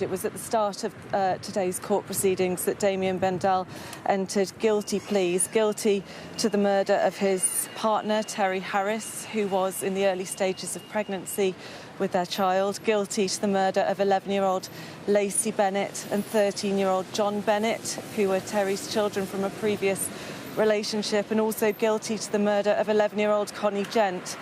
It was at the start of today's court proceedings that Damien Bendall entered guilty pleas, guilty to the murder of his partner, Terri Harris, who was in the early stages of pregnancy with their child, guilty to the murder of 11-year-old Lacey Bennett and 13-year-old John Bennett, who were Terri's children from a previous relationship, and also guilty to the murder of 11-year-old Connie Gent,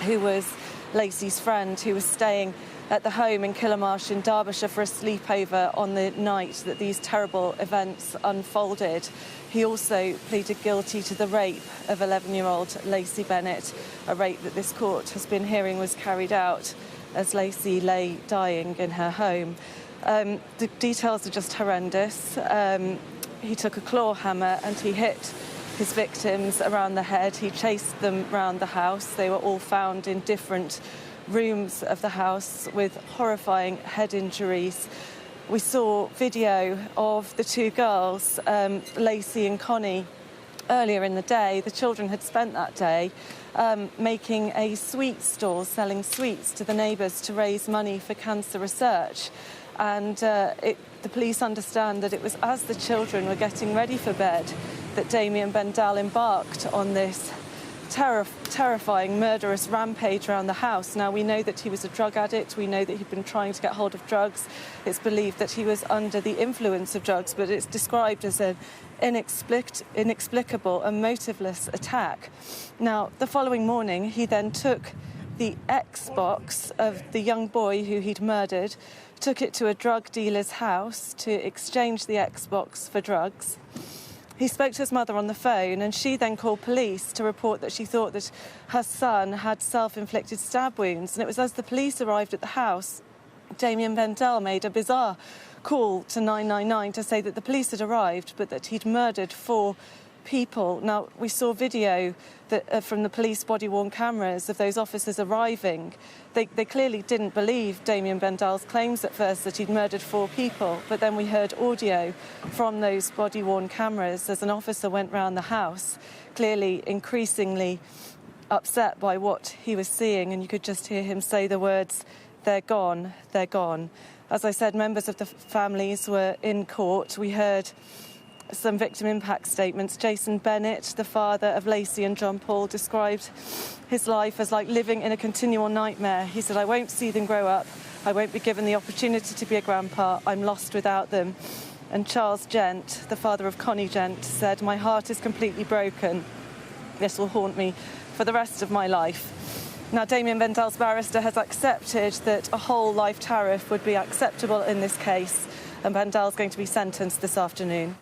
who was Lacey's friend, who was staying at the home in Kilmarsh in Derbyshire for a sleepover on the night that these terrible events unfolded. He also pleaded guilty to the rape of 11-year-old Lacey Bennett, a rape that this court has been hearing was carried out as Lacey lay dying in her home. The details are just horrendous. He took a claw hammer and he hit his victims around the head. He chased them around the house. They were all found in different rooms of the house with horrifying head injuries. We saw video of the two girls, Lacey and Connie, earlier in the day. The children had spent that day making a sweet stall, selling sweets to the neighbours to raise money for cancer research. And the police understand that it was as the children were getting ready for bed that Damien Bendall embarked on this terrifying, murderous rampage around the house. Now, we know that he was a drug addict. We know that he'd been trying to get hold of drugs. It's believed that he was under the influence of drugs, but it's described as an inexplicable and motiveless attack. Now, the following morning, he then took the Xbox of the young boy who he'd murdered, took it to a drug dealer's house to exchange the Xbox for drugs. He spoke to his mother on the phone, and she then called police to report that she thought that her son had self-inflicted stab wounds. And it was as the police arrived at the house, Damien Bendall made a bizarre call to 999 to say that the police had arrived, but that he'd murdered 4 people. Now, we saw video from the police body-worn cameras of those officers arriving. They clearly didn't believe Damien Bendall's claims at first that he'd murdered 4 people, but then we heard audio from those body-worn cameras as an officer went round the house, clearly increasingly upset by what he was seeing, and you could just hear him say the words, "They're gone, they're gone." As I said, members of the families were in court. We heard some victim impact statements. Jason Bennett, the father of Lacey and John Paul, described his life as like living in a continual nightmare. He said, "I won't see them grow up. I won't be given the opportunity to be a grandpa. I'm lost without them." And Charles Gent, the father of Connie Gent, said, "My heart is completely broken. This will haunt me for the rest of my life." Now, Damien Bendall's barrister has accepted that a whole life tariff would be acceptable in this case, and Bendall's going to be sentenced this afternoon.